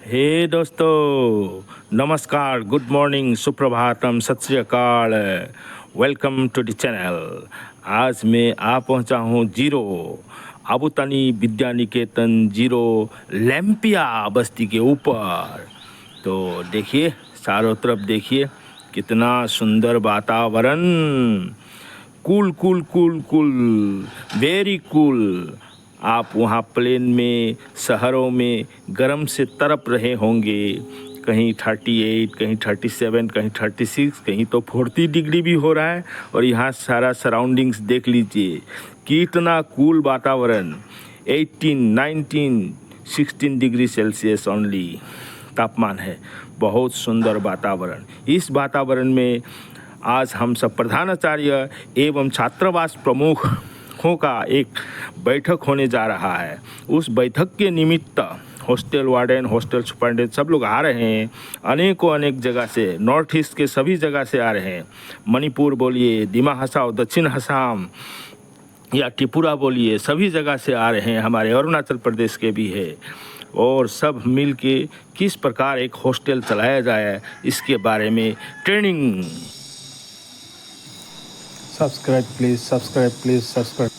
हे दोस्तों, नमस्कार, good morning, Suprabhatam, सत श्री अकाल। Welcome to the channel. आज मैं आ पहुंचा हूं जीरो आबूतानी विद्या निकेतन जीरो लैम्पिया बस्ती के ऊपर। तो देखिए, चारों तरफ देखिए, कितना सुंदर वातावरण। Cool cool cool cool, very cool. आप वहाँ प्लेन में, शहरों में गर्म से तड़प रहे होंगे। कहीं 38, कहीं 37, कहीं 36, कहीं तो 40 डिग्री भी हो रहा है। और यहाँ सारा सराउंडिंग्स देख लीजिए, कितना कूल वातावरण। 18, 19, 16 डिग्री सेल्सियस ओनली तापमान है। बहुत सुंदर वातावरण। इस वातावरण में आज हम सब प्रधानाचार्य एवं छात्रावास प्रमुखों का एक बैठक होने जा रहा है। उस बैठक के निमित्त हॉस्टल वार्डन, हॉस्टल सुपरिटेंडेंट सब लोग आ रहे हैं। अनेक जगह से, नॉर्थ ईस्ट के सभी जगह से आ रहे हैं। मणिपुर बोलिए, दिमा हसाओ, दक्षिण असम या त्रिपुरा बोलिए, सभी जगह से आ रहे हैं। हमारे अरुणाचल प्रदेश के भी है। और सब मिल के किस प्रकार एक हॉस्टल चलाया जाए, इसके बारे में training. Subscribe please, subscribe please, subscribe.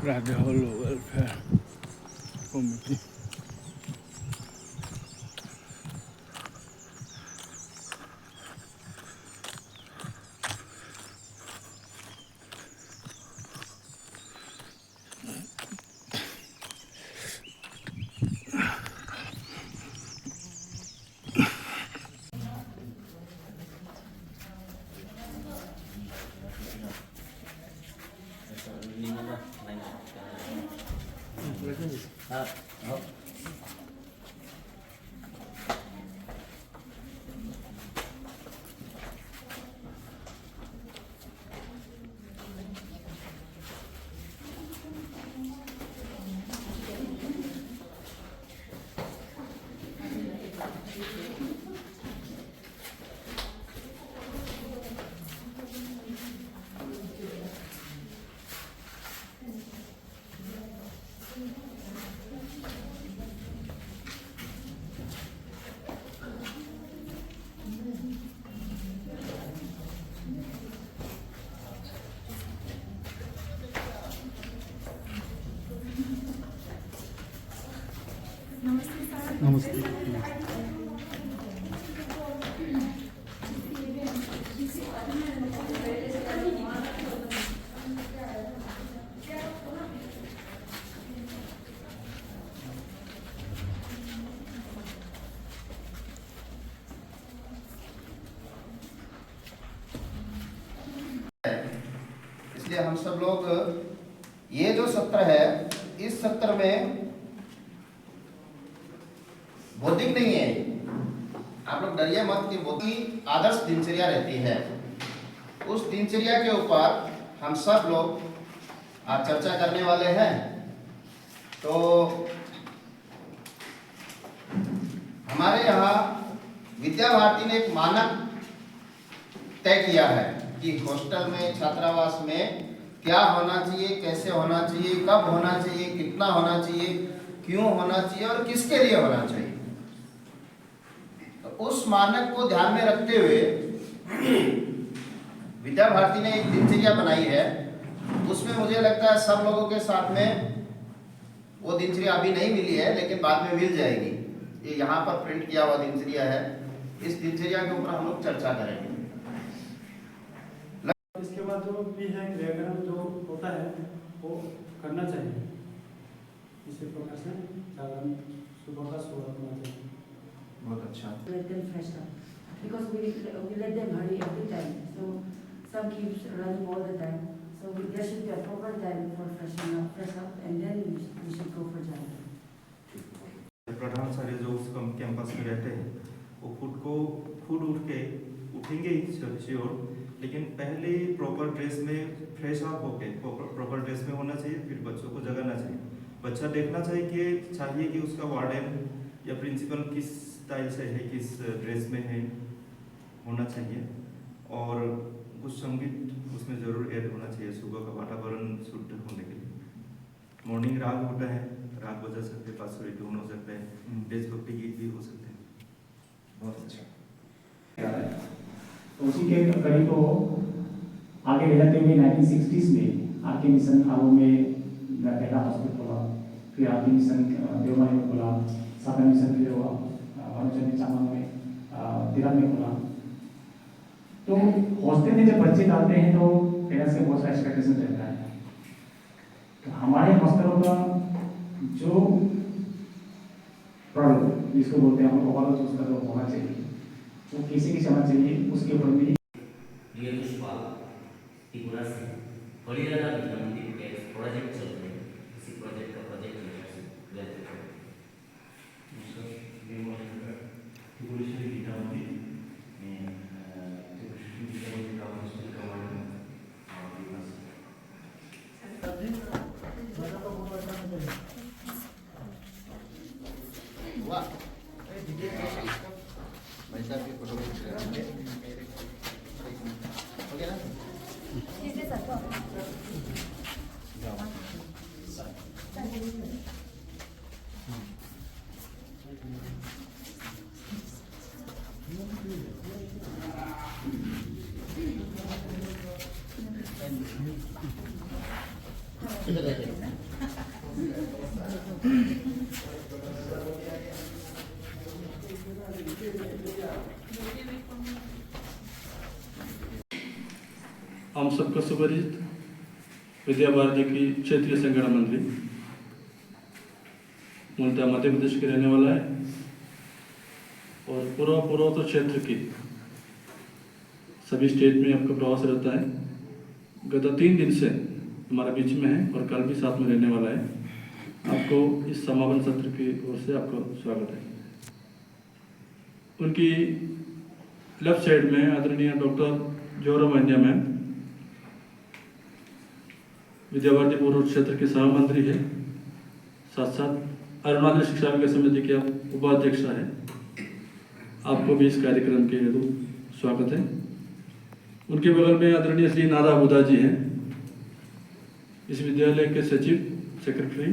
Radha Hollow Welfare Committee. नमस्ते। इसलिए हम सब लोग ये जो सत्र है, इस सत्र में बौद्धिक नहीं है। आप लोग डरिए मत कि बौद्धिक आदर्श दिनचर्या रहती है। उस दिनचर्या के ऊपर हम सब लोग आज चर्चा करने वाले हैं। तो हमारे यहाँ विद्या भारती ने एक मानक तय किया है कि हॉस्टल में, छात्रावास में क्या होना चाहिए, कैसे होना चाहिए, कब होना चाहिए, कितना होना चाहिए, क्यों होना चाहिए और किसके लिए होना चाहिए। तो उस मानक को ध्यान में रखते हुए विद्या भारती ने एक दिनचर्या बनाई है। उसमें मुझे लगता है सब लोगों के साथ में वो दिनचर्या अभी नहीं मिली है, लेकिन बाद में मिल जाएगी। ये यहाँ पर प्रिंट किया हुआ दिनचर्या है। इस दिनचर्या के ऊपर हम लोग चर्चा करेंगे। इसके बाद जो भी है व्याकरण जो होता है वो करना चाहिए। इसी प्रकार से जागरण सुबह का शुरुआत होना चाहिए। बहुत अच्छा। Let them fresh up because we let them hurry every time. So some keeps running all the time. So there should be a proper time for fresh up, and then we should go for jogging. प्रधान सारे जो उस campus में रहते हैं वो खुद उठेंगे ही sure, लेकिन पहले प्रॉपर ड्रेस में फ्रेश अप होके प्रॉपर ड्रेस में होना चाहिए। फिर बच्चों को जगाना चाहिए। बच्चा देखना चाहिए कि उसका वार्डन या प्रिंसिपल किस स्टाइल से है, किस ड्रेस में है होना चाहिए। और कुछ संगीत उसमें ज़रूर ऐड होना चाहिए सुबह का वातावरण शुद्ध होने के लिए। मॉर्निंग राग होता है, राग बजा सकते हैं, बांसुरी टोन हो सकता है, देशभक्ति गीत भी हो सकते हैं। बहुत अच्छा। तो उसी के कड़ी को आगे ले जाते हुए 1960s में आर के मिशन आरो में पहला हॉस्पिटल खोला, फिर आर के मिशन देवमाली में खोला, साता मिशन फिर भानुचंद्र चामन में तिरप में खोला। तो हॉस्टल में जब बच्चे डालते हैं तो पेरेंट्स के बहुत सारा एक्सपेक्टेशन रहता है। तो हमारे हॉस्टलों का जो प्रोडक्ट जिसको बोलते हैं हम ओवरऑल उसका जो होना चाहिए वो किसी की होना चाहिए, उसके ऊपर भी ये पुष्पा त्रिपुरा से हरियाणा विद्या मंदिर के प्रोजेक्ट चल रहे हैं। इसी प्रोजेक्ट का प्रोजेक्ट वाह, भाई साहब की फोटो खींच रहे हैं। हो गया ना? हम सबका सुपरिचित विद्या भारती की क्षेत्रीय संगठन मंत्री, मूलतः मध्य प्रदेश के रहने वाला है और पूर्वोत्तर क्षेत्र की सभी स्टेट में आपका प्रवास रहता है। गत 3 दिन से हमारे बीच में है और कल भी साथ में रहने वाला है। आपको इस समापन सत्र की ओर से आपका स्वागत है। उनकी लेफ्ट साइड में आदरणीय डॉक्टर जोरम अंजा मैम विद्या भारती पूर्व क्षेत्र के सह मंत्री है, साथ साथ अरुणाचल शिक्षा विकास समिति के आप उपाध्यक्ष है। आपको भी इस कार्यक्रम के हेतु स्वागत है। उनके बगल में आदरणीय श्री नादा बुदा जी हैं, इस विद्यालय के सचिव सेक्रेटरी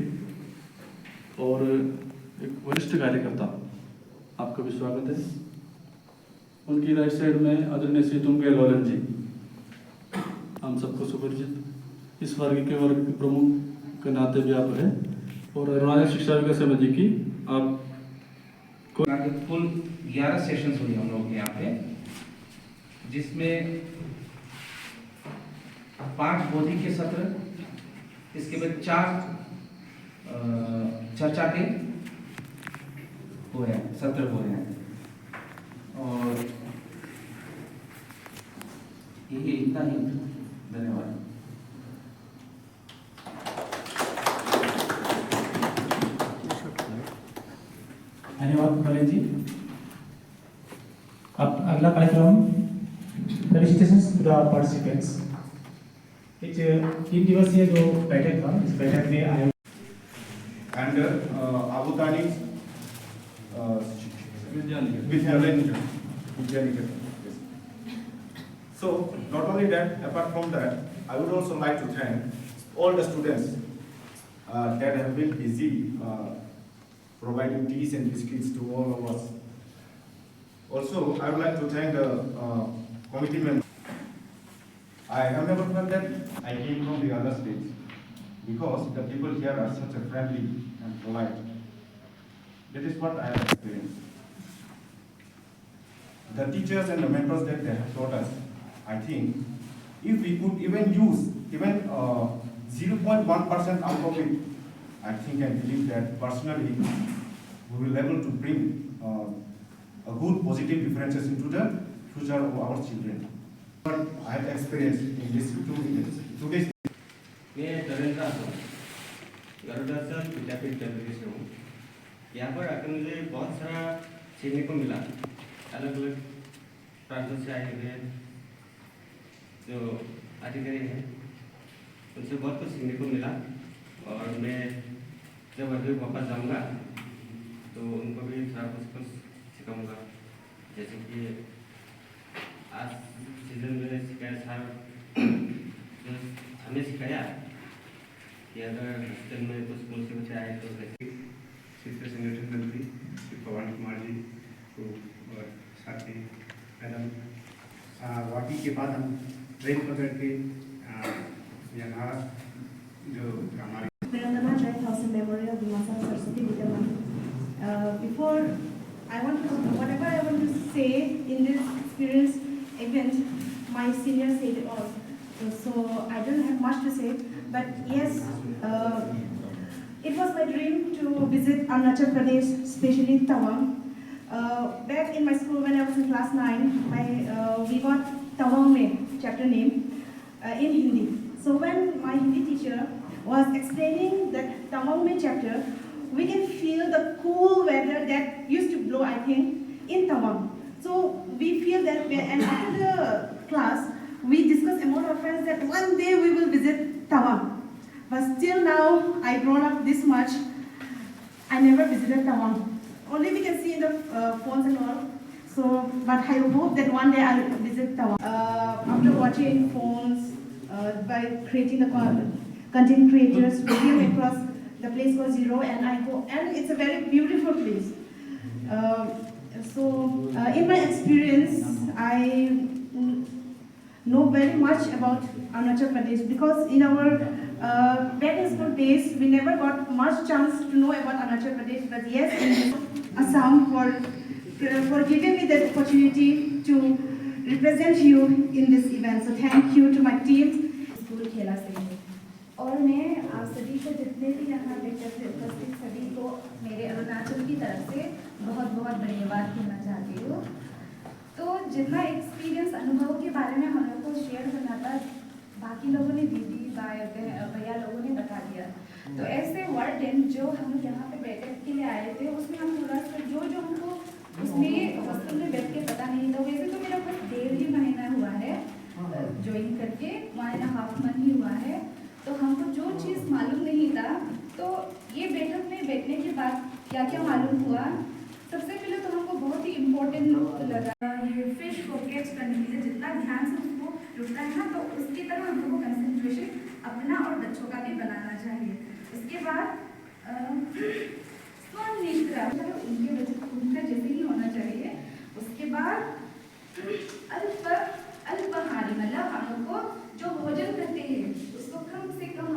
और एक वरिष्ठ कार्यकर्ता। आपका भी स्वागत है। उनकी राइट साइड में आदरणीय श्री तुंगे लोलन जी, हम सबको सुपरिचित इस वर्ग के प्रमुख के नाते भी आप हैं और अरुणाचल शिक्षा विकास समिति की आप कुल 11 सेशंस हुई हम लोग के यहाँ पे, जिसमें 5 बोधि के सत्र, इसके बाद 4 चर्चा के हुए हैं, सत्र हुए हैं। और ये इतना ही, धन्यवाद। धन्यवाद कॉलेज जी। अब अगला कार्यक्रम फेलिसिटेशंस टू द पार्टिसिपेंट्स। एक 3 दिवसीय जो बैठक था, इस बैठक में आयोजन And Abu Dhabi Vidyanikar. So not only that, apart from that, I would also like to thank all the students that have been busy providing teas and biscuits to all of us. Also, I would like to thank the committee members. I have never felt that I came from the other states, because the people here are such a friendly and polite. That is what I have experienced. The teachers and the mentors that they have taught us, I think, if we could even use even 0.1% out of it, I think and believe that personally we will be able to bring a good positive differences into the future of our children. What I have experienced in this 2 days. मैं नरेंद्र हूँ, गरुड़ासन विद्यापीठ जयपुर से हूँ। यहाँ पर आकर मुझे बहुत सारा सीखने को मिला। अलग अलग प्रांतों से आए हुए जो अधिकारी हैं, उनसे बहुत कुछ सीखने को मिला। और मैं जब अभी वापस जाऊँगा तो उनको भी थोड़ा कुछ सिखाऊँगा। जैसे कि आज सीजन में सिखाया था, जो हमें सिखाया कि अगर हॉस्टल में कुछ स्कूल से बच्चे आए तो कैसे। शिक्षा संगठन मंत्री श्री पवन कुमार जी को और साथ ही मैडम वाकी के बाद हम ट्रेन पकड़ के यहाँ जो हमारे Virendra Light House in memory of Dimasa Saraswati Vidyaman. Before whatever I want to say in this experience event, my seniors said it all. So I don't have much to say, but yes, it was my dream to visit Arunachal Pradesh, especially Tawang. Back in my school when I was in class 9, we got Tawang name, chapter name, in Hindi. So when my Hindi teacher was explaining that Tawang Mein chapter, we can feel the cool weather that used to blow, I think, in Tawang. So we feel that, and after the class, we discussed among our friends that one day we will visit Tawang. But still now, I grown up this much, I never visited Tawang. Only we can see in the phones and all. So, but I hope that one day I'll visit Tawang. After watching phones, by creating the content creators, we came across the place called Zero, and I go, and it's a very beautiful place. In my experience, I know very much about Arunachal Pradesh because in our back in school days, we never got much chance to know about Arunachal Pradesh. But yes, in Assam for giving me the opportunity to represent you in this event. So thank you to my team. School खेला से और मैं आप सभी को जितने भी यहाँ बैठे थे उपस्थित सभी को मेरे अरुणाचल की तरफ से बहुत बहुत धन्यवाद कहना चाहती हूँ। तो जितना एक्सपीरियंस अनुभव के बारे में हम लोग को शेयर करना था, बाकी लोगों ने दीदी भैया लोगों ने बता दिया। तो ऐसे वर्ड एंड जो हम यहाँ पे बैठक के लिए आए थे, उसमें हम थोड़ा सा जो हमको उसमें हॉस्टल में बैठ के पता नहीं था। वैसे तो मेरा बहुत डेढ़ ही महीना हुआ है ज्वाइन करके, 1.5 मंथ ही हुआ है। तो हमको जो चीज़ मालूम नहीं था, तो ये बैठक में बैठने के बाद क्या क्या मालूम हुआ। सबसे पहले तो हमको बहुत ही इम्पोर्टेंट लगा ये फिश को कैच करने के लिए जितना ध्यान से उसको रुकता है ना, तो उसकी तरह हम लोग को कंसंट्रेशन अपना और बच्चों का भी बनाना चाहिए। उसके बाद स्वनिद्रा उनका जैसे ही होना चाहिए। उसके बाद अल्पाहारी मतलब हम लोग को जो भोजन करते हैं उसको कम से कम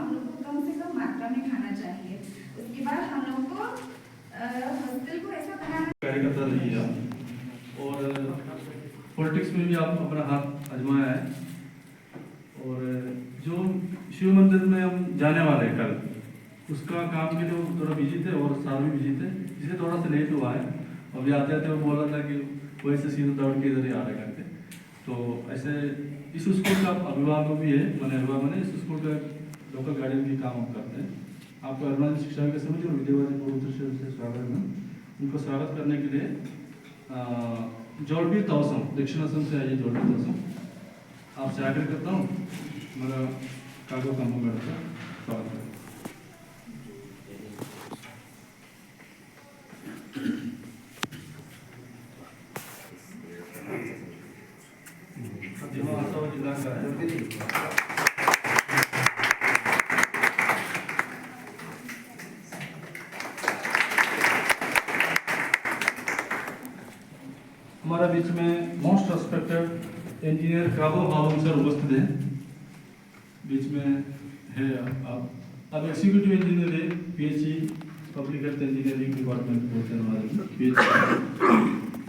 मात्रा में खाना चाहिए। उसके बाद हम लोग को हॉस्टल को ऐसा बनाना कार्यकर्ता रही है और पॉलिटिक्स में भी आप अपना हाथ आजमाया है। और जो शिव मंदिर में हम जाने वाले हैं कल, उसका काम के लिए वो थोड़ा बिजी थे और सार भी बिजी थे, इसलिए थोड़ा सा लेट हुआ है। अभी आते आते वो बोल रहा था कि वही से सीधे दौड़ के इधर ही आ रहे करके। तो ऐसे इस स्कूल का अभिभावक भी है, मैंने इस स्कूल का लोकल गार्डियन की काम हम करते हैं। आपको अरुणाचल शिक्षा विकास समिति और विद्यावादी पूर्व से स्वागत है। उनको स्वागत करने के लिए जोड़बी तौसम दक्षिण असम से आइए। जोड़बी तौसम आपसे आग्रह करता हूँ, मेरा कागो का स्वागत है। जिला का हमारा बीच में मोस्ट रेस्पेक्टेड इंजीनियर काबो हालम सर उपस्थित हैं। बीच में है आप अब executive engineer PhD public health engineering department बोलते हैं हमारे में PhD।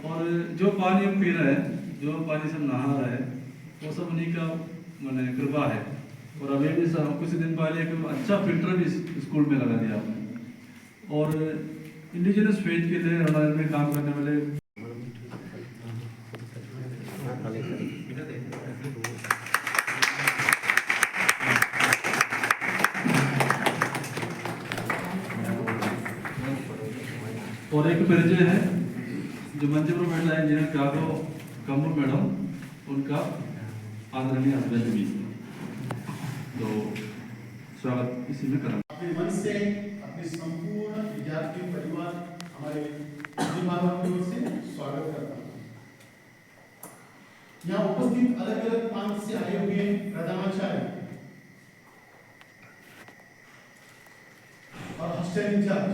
और जो पानी हम पी रहे हैं, जो पानी से हम नहा रहे हैं, वो सब उन्हीं का मैंने कृपा है। और अभी भी कुछ दिन पहले एक अच्छा फिल्टर भी स्कूल में लगा दिया आपने। और इंडिजिनस फेथ के लिए अरुणाचल में काम करने वाले और एक परिचय है जो मंचपुर महिला इंजीनियर काको कमरू मैडम, उनका आदरणीय हस्बैंड भी। तो स्वागत इसी में करें। अपने मन से अपने संपूर्ण विद्यार्थी परिवार हमारे अभिभावकों की ओर से स्वागत करता हूँ। यहाँ उपस्थित अलग अलग प्रांत से आए हुए प्रधानाचार्य और हॉस्टल इंचार्ज,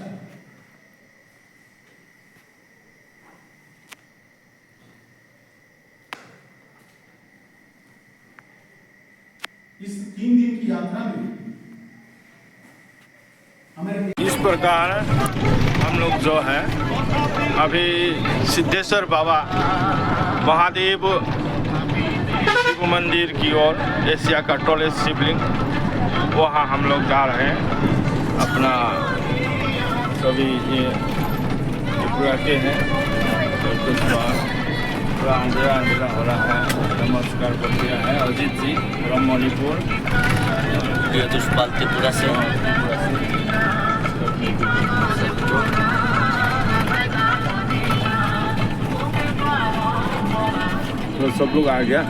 इस 3 दिन की यात्रा में इस प्रकार हम लोग जो है अभी सिद्धेश्वर बाबा महादेव शिव मंदिर की ओर, एशिया का टॉलेस्ट शिवलिंग, वहाँ हम लोग जा रहे हैं। अपना सभी ये पूरा के हैं, कुछ पूरा अंधेरा हो रहा है। नमस्कार कर दिया है अजीत जी फ्रॉम मणिपुर, दुष्पाल त्रिपुरा से। तो सब लोग आ गया।